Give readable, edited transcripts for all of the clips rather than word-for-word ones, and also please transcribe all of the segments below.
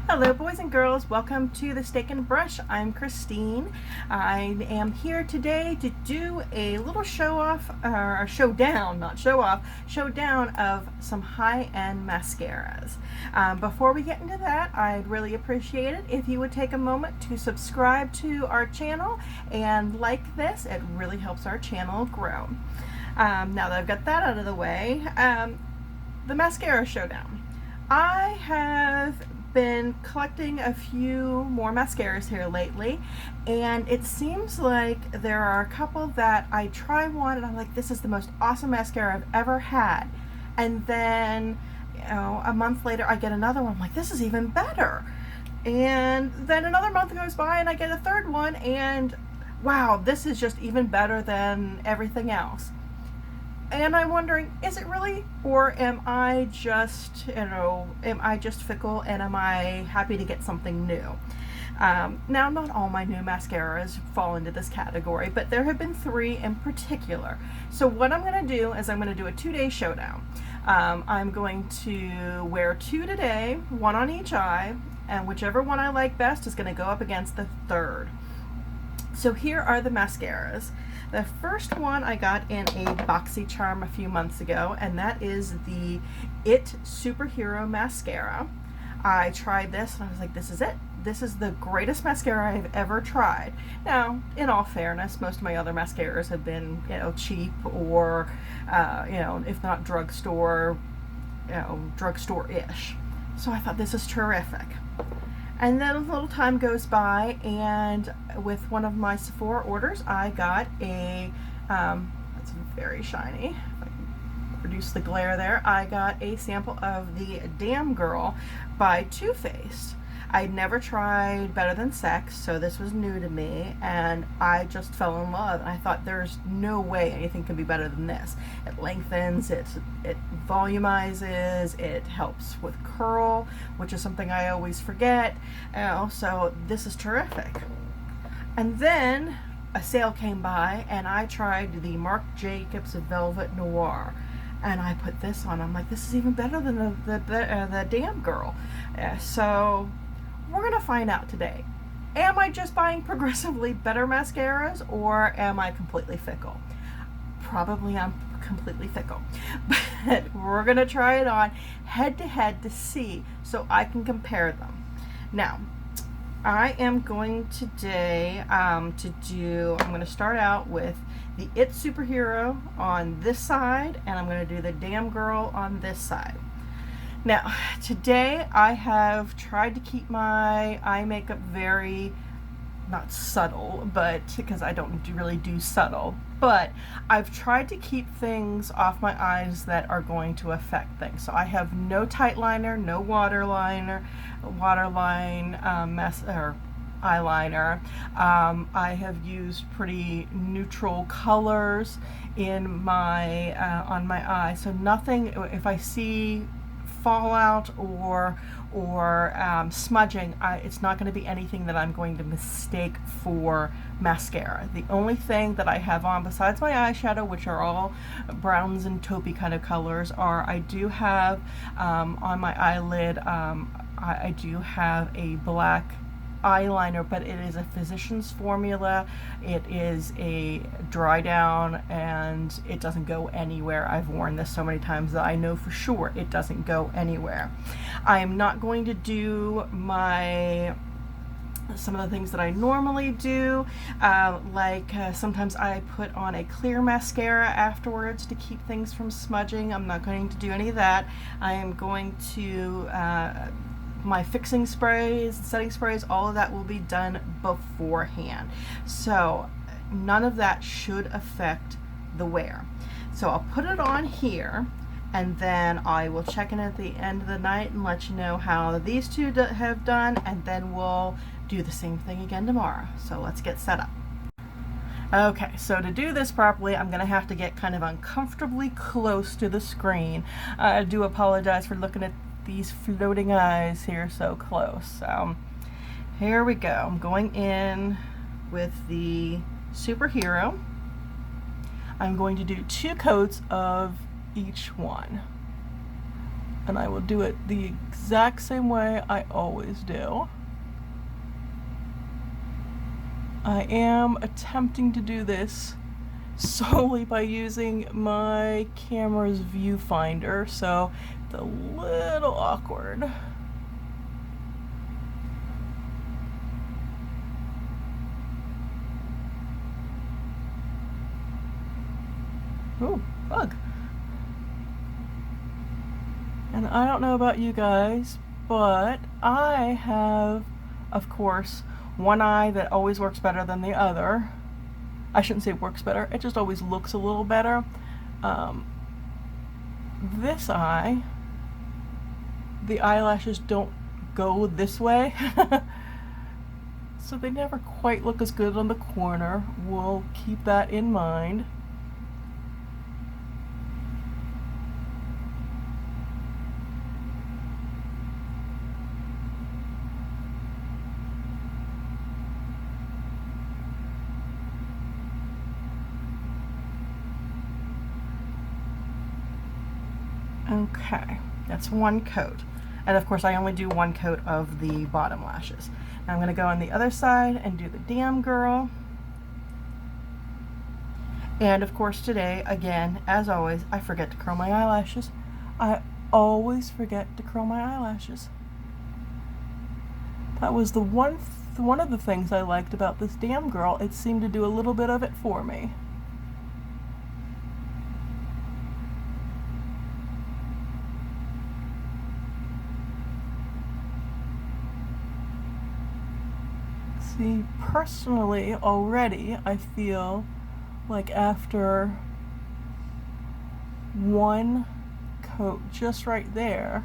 Hello boys and girls, welcome to the Steak and Brush. I'm Christine. I am here today to do a little show off, or showdown, not show off, showdown of some high-end mascaras. Before we get into that, I'd really appreciate it if you would take a moment to subscribe to our channel and like this. It really helps our channel grow. Now that I've got that out of the way, the mascara showdown. I have been collecting a few more mascaras here lately, and it seems like there are a couple that I try one and I'm like, this is the most awesome mascara I've ever had, and then a month later I get another one, I'm like, this is even better, and then another month goes by and I get a third one and wow, this is just even better than everything else. And I'm wondering, is it really, or am I just fickle, and am I happy to get something new? Now, not all my new mascaras fall into this category, but there have been 3 in particular. So what I'm going to do is I'm going to do a 2-day showdown. I'm going to wear 2 today, 1 on each eye, and whichever one I like best is going to go up against the third. So here are the mascaras. The first one I got in a boxy charm a few months ago, and that is the It Superhero Mascara. I tried this and I was like, this is it. This is the greatest mascara I've ever tried. Now, in all fairness, most of my other mascaras have been, cheap or, if not drugstore, drugstore-ish. So I thought, this is terrific. And then a little time goes by, and with one of my Sephora orders, I got a, it's very shiny, if I can reduce the glare there, I got a sample of the Damn Girl by Too Faced. I'd never tried Better Than Sex, so this was new to me, and I just fell in love. I thought, there's no way anything can be better than this. It lengthens, it volumizes, it helps with curl, which is something I always forget. So this is terrific. And then a sale came by, and I tried the Marc Jacobs Velvet Noir. And I put this on. I'm like, this is even better than the Damn Girl. So we're going to find out today. Am I just buying progressively better mascaras, or am I completely fickle? Probably I'm completely fickle. But we're going to try it on head to head to see, so I can compare them. Now, I am going today I'm going to start out with the It Superhero on this side, and I'm going to do the Damn Girl on this side. Now, today I have tried to keep my eye makeup very, not subtle, but because I don't really do subtle, but I've tried to keep things off my eyes that are going to affect things. So I have no tight liner, no waterline, eyeliner. I have used pretty neutral colors in my on my eye, so nothing. If I see fallout or smudging, it's not going to be anything that I'm going to mistake for mascara. The only thing that I have on besides my eyeshadow, which are all browns and taupey kind of colors, are I do have on my eyelid, I do have a black eyeliner, but it is a physician's formula. It is a dry down, and it doesn't go anywhere. I've worn this so many times that I know for sure it doesn't go anywhere. I am not going to do some of the things that I normally do, sometimes I put on a clear mascara afterwards to keep things from smudging. I'm not going to do any of that. I am going to my fixing sprays, setting sprays, all of that will be done beforehand. So none of that should affect the wear. So I'll put it on here, and then I will check in at the end of the night and let you know how these two have done, and then we'll do the same thing again tomorrow. So let's get set up. Okay, so to do this properly, I'm going to have to get kind of uncomfortably close to the screen. I do apologize for looking at these floating eyes here so close. Here we go. I'm going in with the Superhero. I'm going to do 2 coats of each one. And I will do it the exact same way I always do. I am attempting to do this solely by using my camera's viewfinder, so it's a little awkward. Ooh, bug. And I don't know about you guys, but I have, of course, one eye that always works better than the other. I shouldn't say works better, it just always looks a little better. This eye, the eyelashes don't go this way, so they never quite look as good on the corner. We'll keep that in mind. Okay, that's one coat. And of course I only do one coat of the bottom lashes. Now I'm going to go on the other side and do the Damn Girl. And of course today, again, as always, I forget to curl my eyelashes. I always forget to curl my eyelashes. That was the one of the things I liked about this Damn Girl. It seemed to do a little bit of it for me. See, personally, already, I feel like after one coat just right there,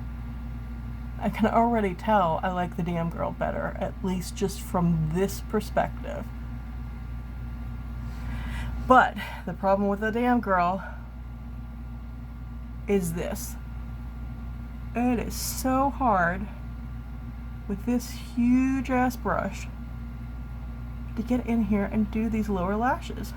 I can already tell I like the Damn Girl better, at least just from this perspective. But the problem with the Damn Girl is this. It is so hard with this huge ass brush to get in here and do these lower lashes.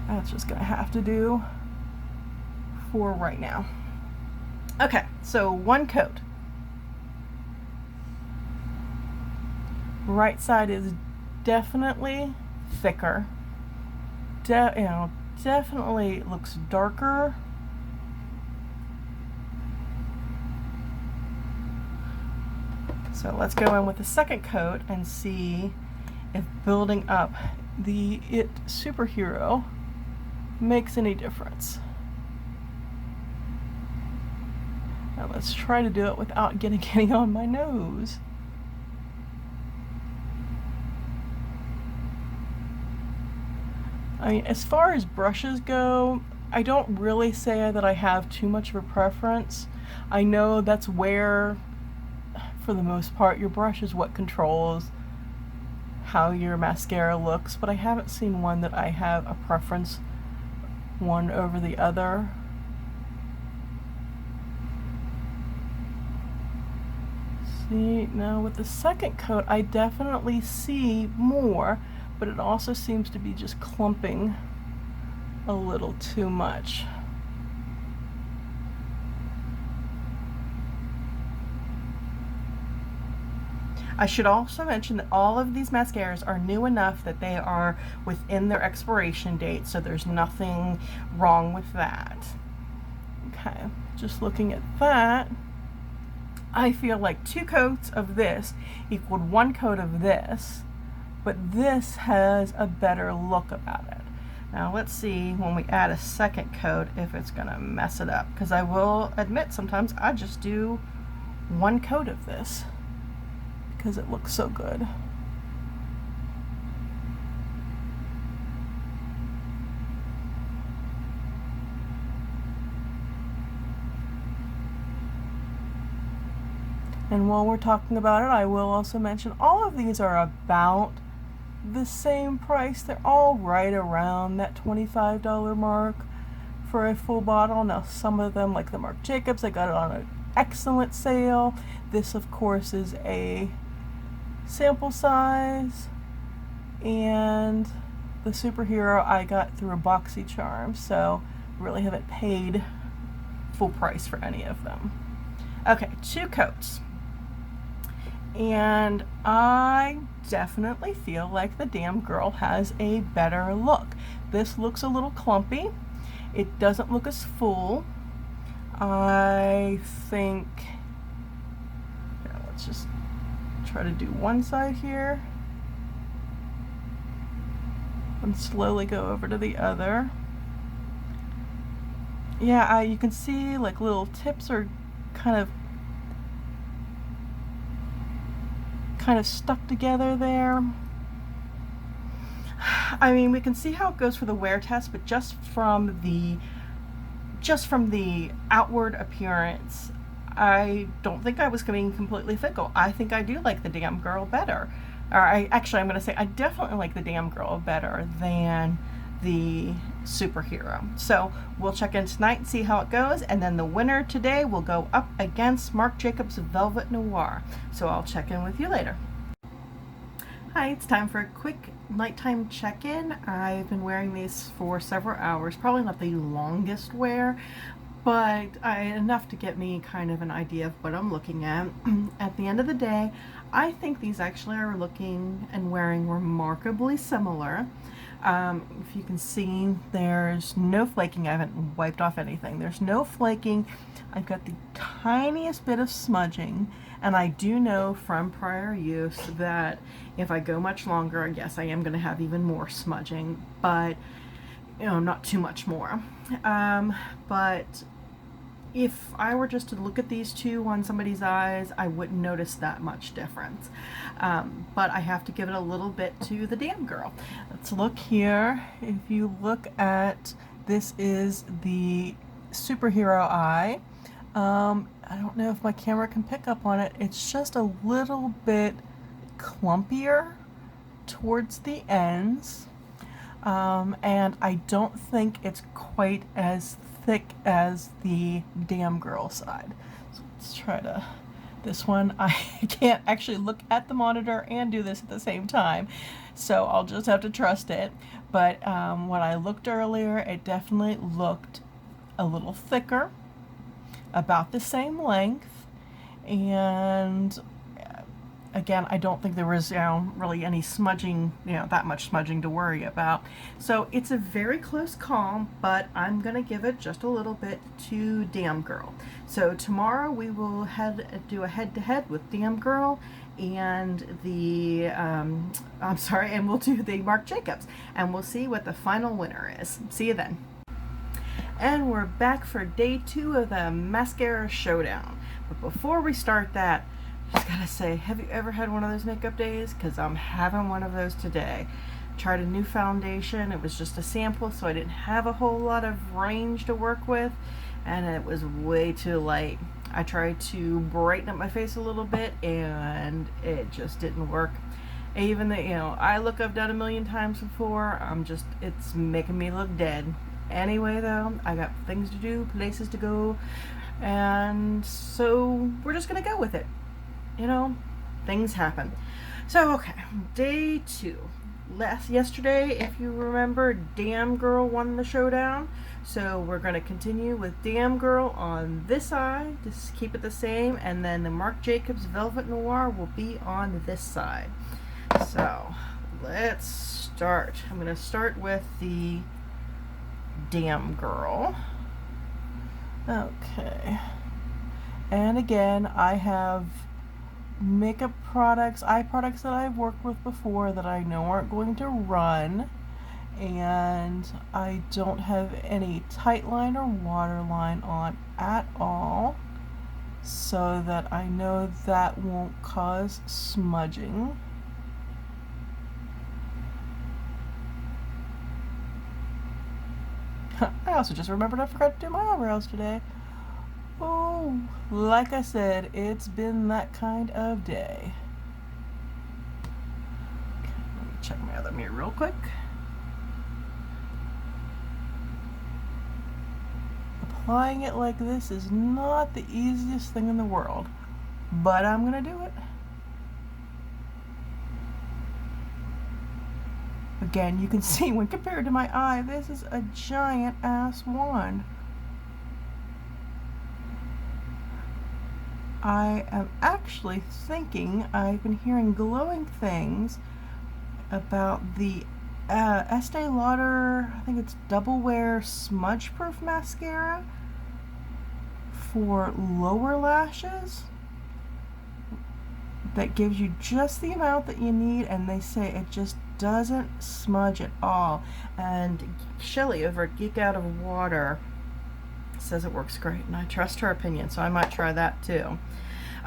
That's just gonna have to do for right now. Okay, so one coat. Right side is definitely thicker. Definitely looks darker. So let's go in with the second coat and see if building up the It Superhero makes any difference. Now let's try to do it without getting any on my nose. I mean, as far as brushes go, I don't really say that I have too much of a preference. I know that's where, for the most part, your brush is what controls how your mascara looks, but I haven't seen one that I have a preference one over the other. See, now with the second coat, I definitely see more, but it also seems to be just clumping a little too much. I should also mention that all of these mascaras are new enough that they are within their expiration date, so there's nothing wrong with that. Okay, just looking at that, I feel like 2 coats of this equaled 1 coat of this, but this has a better look about it. Now let's see when we add a second coat if it's gonna mess it up, because I will admit sometimes I just do 1 coat of this because it looks so good. And while we're talking about it, I will also mention all of these are about the same price. They're all right around that $25 mark for a full bottle. Now some of them, like the Marc Jacobs, I got it on an excellent sale. This of course is a sample size, and the Superhero I got through a BoxyCharm, so really haven't paid full price for any of them. Okay, 2 coats. And I definitely feel like the Damn Girl has a better look. This looks a little clumpy. It doesn't look as full. I think, yeah, let's just try to do one side here and slowly go over to the other. Yeah, you can see like little tips are kind of stuck together there. I mean, we can see how it goes for the wear test, but just from the outward appearance, I don't think I was being completely fickle. I think I do like the Damn Girl better. Or I'm going to say I definitely like the Damn Girl better than the Superhero. So we'll check in tonight and see how it goes, and then the winner today will go up against Marc Jacobs Velvet Noir. So I'll check in with you later. Hi, it's time for a quick nighttime check-in. I've been wearing these for several hours, probably not the longest wear, but enough to get me kind of an idea of what I'm looking at. At the end of the day, I think these actually are looking and wearing remarkably similar. If you can see, there's no flaking. I haven't wiped off anything. There's no flaking. I've got the tiniest bit of smudging, and I do know from prior use that if I go much longer, yes, I am going to have even more smudging, but not too much more. But if I were just to look at these two on somebody's eyes, I wouldn't notice that much difference. But I have to give it a little bit to the Damn Girl. Let's look here. If you look at, this is the Superhero eye. I don't know if my camera can pick up on it. It's just a little bit clumpier towards the ends. And I don't think it's quite as thick as the Damn Girl side. So let's try to, this one, I can't actually look at the monitor and do this at the same time, so I'll just have to trust it. But when I looked earlier, it definitely looked a little thicker, about the same length, and again, I don't think there was really any smudging, that much smudging to worry about. So it's a very close call, but I'm going to give it just a little bit to Damn Girl. So tomorrow we will do a head-to-head with Damn Girl and the, and we'll do the Marc Jacobs, and we'll see what the final winner is. See you then. And we're back for day 2 of the Mascara Showdown. But before we start that, just gotta say, have you ever had one of those makeup days? Because I'm having one of those today. Tried a new foundation. It was just a sample, so I didn't have a whole lot of range to work with, and it was way too light. I tried to brighten up my face a little bit, and it just didn't work. Even the, eye look I've done a million times before, it's making me look dead. Anyway, though, I got things to do, places to go, and so we're just gonna go with it. Things happen. So, okay, day 2. Yesterday, if you remember, Damn Girl won the showdown. So we're going to continue with Damn Girl on this side, just keep it the same, and then the Marc Jacobs Velvet Noir will be on this side. So, let's start. I'm going to start with the Damn Girl. Okay. And again, I have makeup products, eye products that I've worked with before that I know aren't going to run, and I don't have any tight line or waterline on at all, so that I know that won't cause smudging. I also just remembered I forgot to do my eyebrows today. Oh, like I said, it's been that kind of day. Okay, let me check my other mirror real quick. Applying it like this is not the easiest thing in the world, but I'm gonna do it. Again, you can see when compared to my eye, this is a giant ass wand. I am actually thinking, I've been hearing glowing things about the Estee Lauder, I think it's Double Wear Smudge Proof Mascara for lower lashes that gives you just the amount that you need, and they say it just doesn't smudge at all. And Shelly over at Geek Out of Water says it works great, and I trust her opinion, so I might try that too.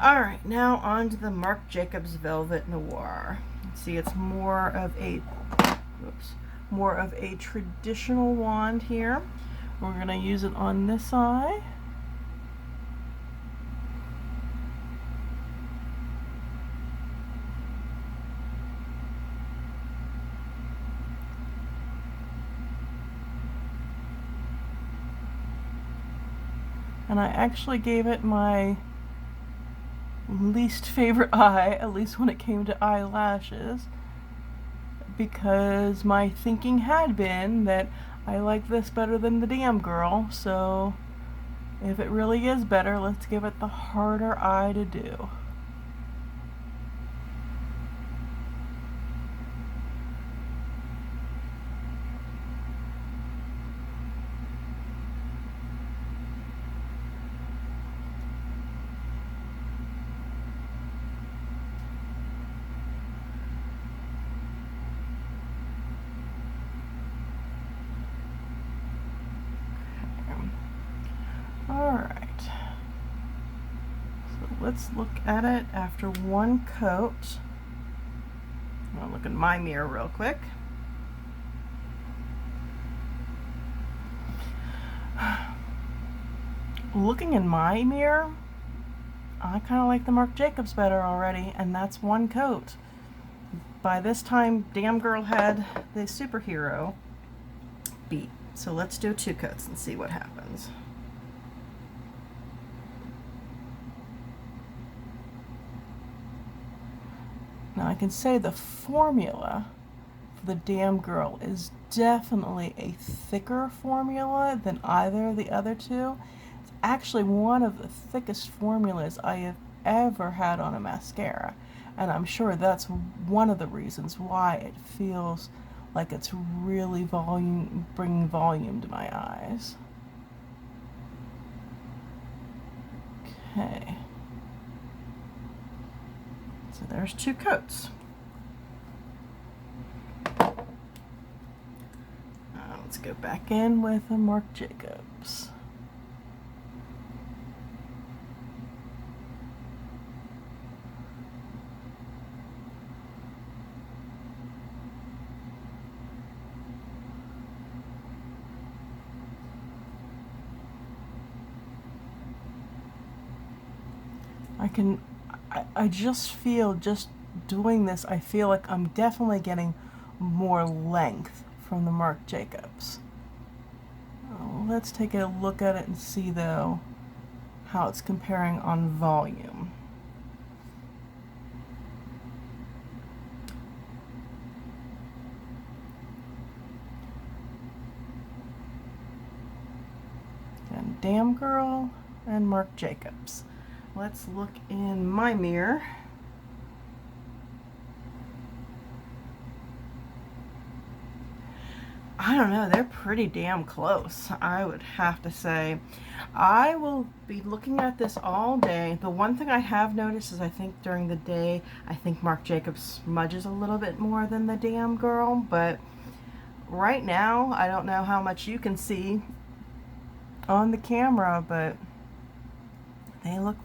Alright, now on to the Marc Jacobs Velvet Noir. See, it's more of a traditional wand here. We're going to use it on this eye. And I actually gave it my least favorite eye, at least when it came to eyelashes, because my thinking had been that I like this better than the damn girl, so if it really is better, let's give it the harder eye to do. Alright, so let's look at it after one coat. I'll look in my mirror real quick. Looking in my mirror, I kind of like the Marc Jacobs better already, and that's one coat. By this time, damn girl had the superhero beat. So let's do 2 coats and see what happens. Now I can say the formula for the damn girl is definitely a thicker formula than either of the other two. It's actually one of the thickest formulas I have ever had on a mascara, and I'm sure that's one of the reasons why it feels like it's really bringing volume to my eyes. Okay. So there's 2 coats. Let's go back in with a Marc Jacobs. I just feel, just doing this, I feel like I'm definitely getting more length from the Marc Jacobs. Let's take a look at it and see, though, how it's comparing on volume. And Damn Girl and Marc Jacobs. Let's look in my mirror. I don't know, they're pretty damn close, I would have to say. I will be looking at this all day. The one thing I have noticed is I think during the day, I think Marc Jacobs smudges a little bit more than the Damn Girl, but right now, I don't know how much you can see on the camera, but they look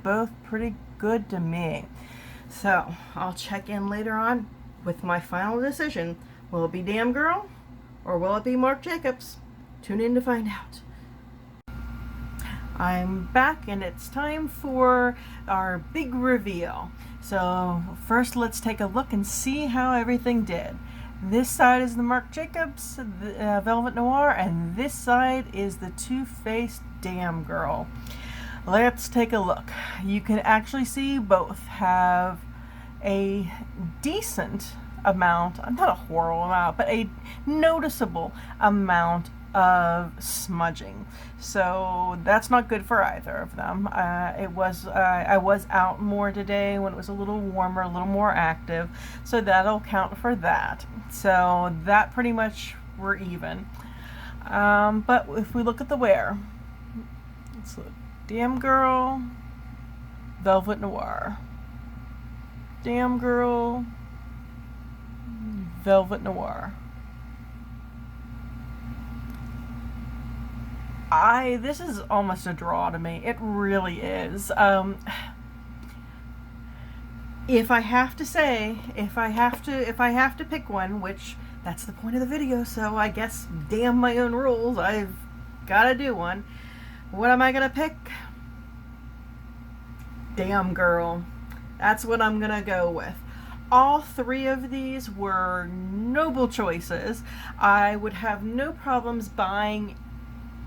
both pretty good to me. So I'll check in later on with my final decision. Will it be Damn Girl or will it be Marc Jacobs? Tune in to find out. I'm back and it's time for our big reveal. So first let's take a look and see how everything did. This side is the Marc Jacobs Velvet Noir, and this side is the Too Faced Damn Girl. Let's take a look. You can actually see both have a decent amount, not a horrible amount, but a noticeable amount of smudging. So that's not good for either of them. I was out more today when it was a little warmer, a little more active, so that'll count for that. So that pretty much we're even. But if we look at the wear, let's look. Damn Girl, Velvet Noir. Damn Girl, Velvet Noir. This is almost a draw to me. It really is. If I have to pick one, which that's the point of the video, so I guess damn my own rules, I've got to do one. What am I gonna pick? Damn Girl. That's what I'm gonna go with. All three of these were noble choices. I would have no problems buying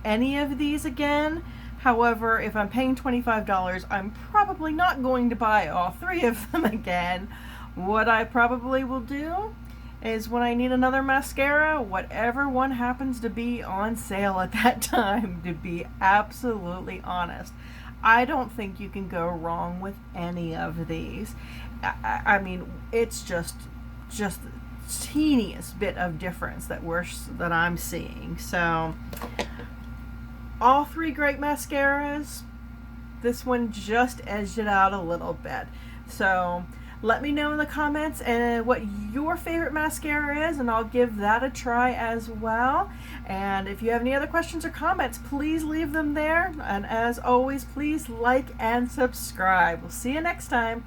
any of these again. However, if I'm paying $25, I'm probably not going to buy all three of them again. What I probably will do is when I need another mascara, whatever one happens to be on sale at that time, to be absolutely honest. I don't think you can go wrong with any of these. I mean, it's just teeniest bit of difference that I'm seeing. So all three great mascaras. This one just edged it out a little bit. So let me know in the comments what your favorite mascara is, and I'll give that a try as well. And if you have any other questions or comments, please leave them there. And as always, please like and subscribe. We'll see you next time.